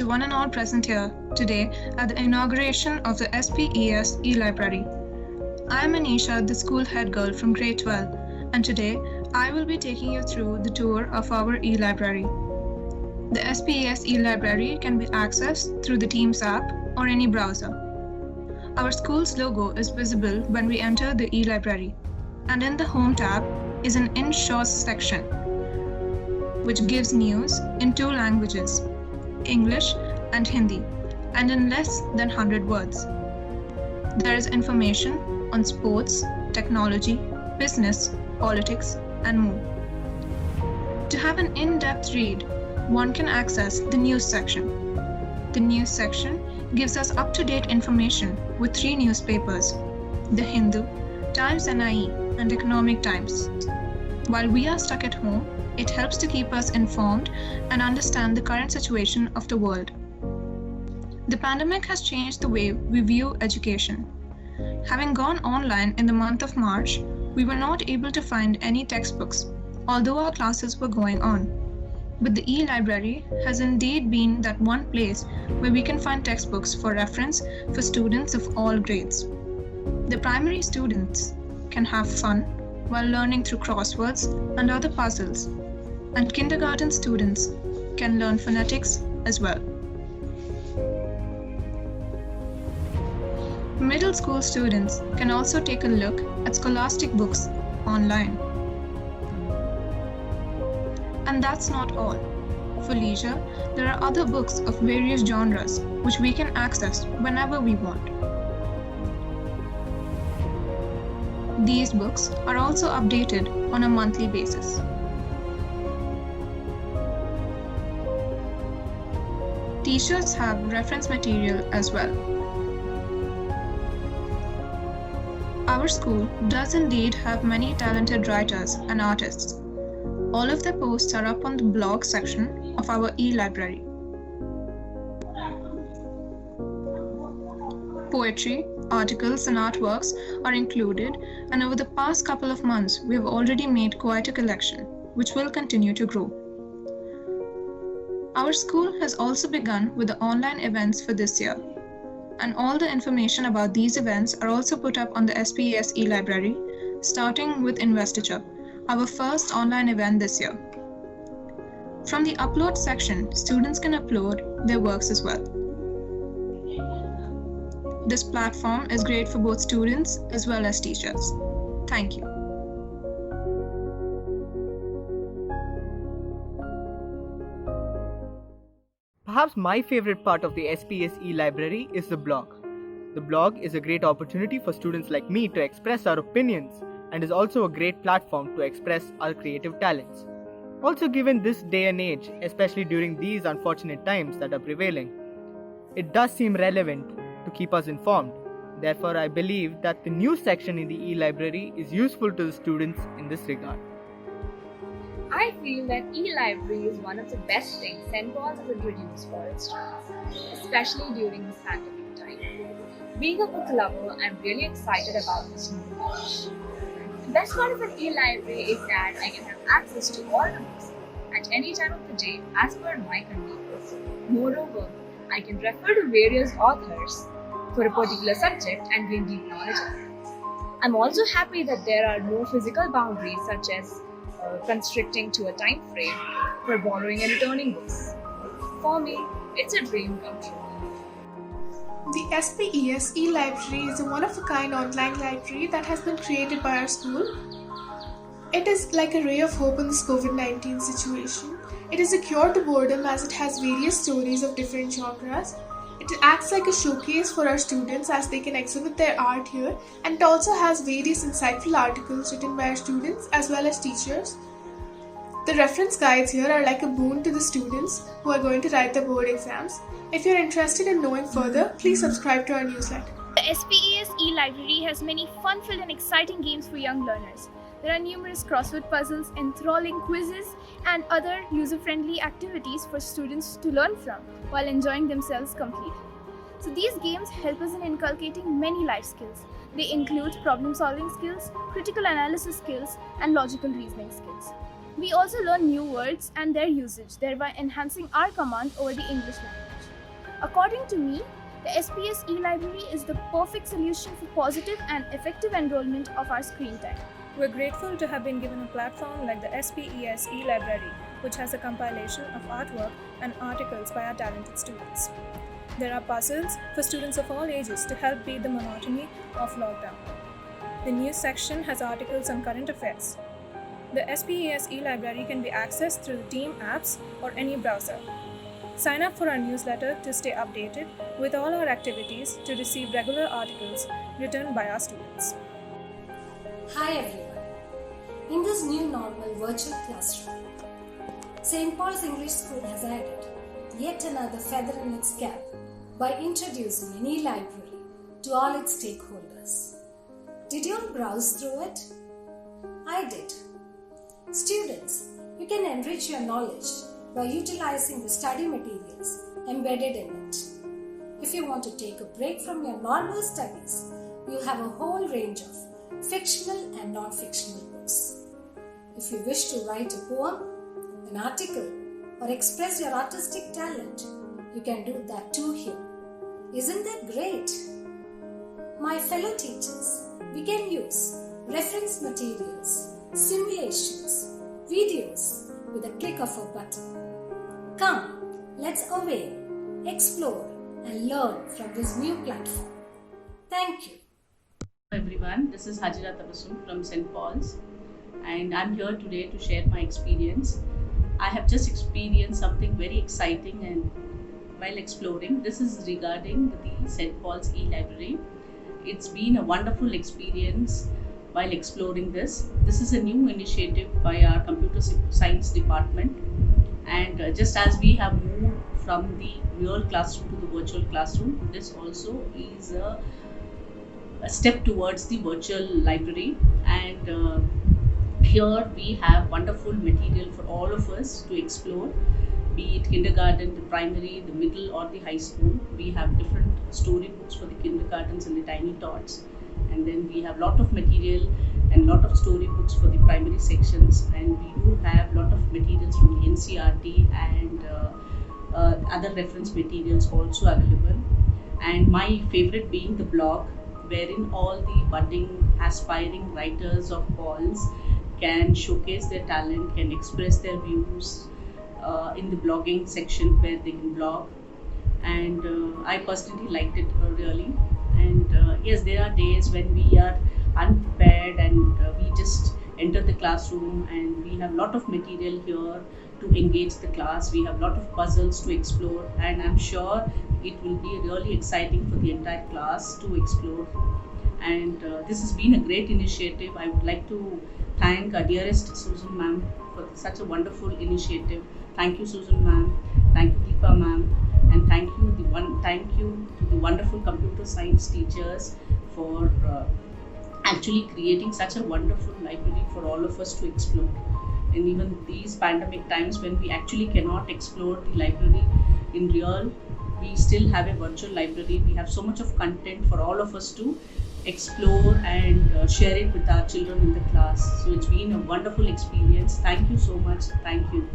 one and all present here today at the inauguration of the SPES e-Library. I am Anisha, the school head girl from grade 12, and today I will be taking you through the tour of our e-library. The SPES e-Library can be accessed through the Teams app or any browser. Our school's logo is visible when we enter the e-library, and in the Home tab is an In Shows section, which gives news in two languages, English and Hindi, and in less than 100 words. There is information on sports, technology, business, politics, and more. To have an in-depth read, one can access the News section. The News section gives us up-to-date information with 3 newspapers, The Hindu, Times NIE, and Economic Times. While we are stuck at home, it helps to keep us informed and understand the current situation of the world. The pandemic has changed the way we view education. Having gone online in the month of March, we were not able to find any textbooks, although our classes were going on. But the e-library has indeed been that one place where we can find textbooks for reference for students of all grades. The primary students can have fun while learning through crosswords and other puzzles, and kindergarten students can learn phonetics as well. Middle school students can also take a look at scholastic books online. And that's not all. For leisure, there are other books of various genres which we can access whenever we want. These books are also updated on a monthly basis. Teachers have reference material as well. Our school does indeed have many talented writers and artists. All of their posts are up on the blog section of our e-library. Poetry, articles, and artworks are included, and over the past couple of months, we have already made quite a collection, which will continue to grow. Our school has also begun with the online events for this year, and all the information about these events are also put up on the SPES e-library, starting with Investiture, our first online event this year. From the upload section, students can upload their works as well. This platform is great for both students as well as teachers. Thank you. Perhaps my favorite part of the SPES e-library is the blog. The blog is a great opportunity for students like me to express our opinions and is also a great platform to express our creative talents. Also, given this day and age, especially during these unfortunate times that are prevailing, it does seem relevant to keep us informed. Therefore, I believe that the news section in the e-library is useful to the students in this regard. I feel that e-library is one of the best things St. Paul's has introduced for its students, especially during this pandemic time. Being a book lover, I'm really excited about this new launch. The best part of an e-library is that I can have access to all the books at any time of the day as per my convenience. Moreover, I can refer to various authors for a particular subject and gain deep knowledge of it. I'm also happy that there are no physical boundaries such as constricting to a time frame for borrowing and returning books. For me, it's a dream come true. The SPES e-library is a one-of-a-kind online library that has been created by our school. It is like a ray of hope in this COVID-19 situation. It is a cure to boredom as it has various stories of different genres. It acts like a showcase for our students as they can exhibit their art here, and it also has various insightful articles written by our students as well as teachers. The reference guides here are like a boon to the students who are going to write their board exams. If you're interested in knowing further, please subscribe to our newsletter. The SPES e-library has many fun-filled and exciting games for young learners. There are numerous crossword puzzles, enthralling quizzes, and other user-friendly activities for students to learn from while enjoying themselves completely. So these games help us in inculcating many life skills. They include problem-solving skills, critical analysis skills, and logical reasoning skills. We also learn new words and their usage, thereby enhancing our command over the English language. According to me, the SPS e-library is the perfect solution for positive and effective enrollment of our screen time. We're grateful to have been given a platform like the SPES e-library, which has a compilation of artwork and articles by our talented students. There are puzzles for students of all ages to help beat the monotony of lockdown. The news section has articles on current affairs. The SPES e-library can be accessed through the Team apps or any browser. Sign up for our newsletter to stay updated with all our activities to receive regular articles written by our students. Hi everyone. In this new normal virtual classroom, St. Paul's English School has added yet another feather in its cap by introducing an e-library to all its stakeholders. Did you all browse through it? I did. Students, you can enrich your knowledge by utilizing the study materials embedded in it. If you want to take a break from your normal studies, you have a whole range of fictional and non-fictional books. If you wish to write a poem, an article, or express your artistic talent, you can do that too here. Isn't that great? My fellow teachers, we can use reference materials, simulations, videos with a click of a button. Come, let's avail, explore, and learn from this new platform. Thank you. Hello everyone, this is Hajira Tabassum from St. Paul's, and I'm here today to share my experience. I have just experienced something very exciting and while exploring. This is regarding the St. Paul's e-library. It's been a wonderful experience while exploring this. This is a new initiative by our computer science department, and just as we have moved from the real classroom to the virtual classroom, this also is a step towards the virtual library, and here we have wonderful material for all of us to explore, be it kindergarten, the primary, the middle or the high school. We have different storybooks for the kindergartens and the tiny tots, and then we have lot of material and lot of storybooks for the primary sections, and we do have lot of materials from the NCERT and other reference materials also available. And my favorite being the blog, wherein all the budding aspiring writers of Paul's can showcase their talent, can express their views in the blogging section where they can blog, and I personally liked it really. And yes, there are days when we are unprepared and we just enter the classroom, and we have lot of material here to engage the class. We have lot of puzzles to explore, and I'm sure it will be really exciting for the entire class to explore. And this has been a great initiative. I would like to thank our dearest Susan ma'am for such a wonderful initiative. Thank you, Susan ma'am. Thank you, Deepa ma'am. And thank you to the wonderful computer science teachers for actually creating such a wonderful library for all of us to explore. And even these pandemic times when we actually cannot explore the library in real, we still have a virtual library. We have so much of content for all of us to explore and share it with our children in the class. So it's been a wonderful experience. Thank you so much. Thank you.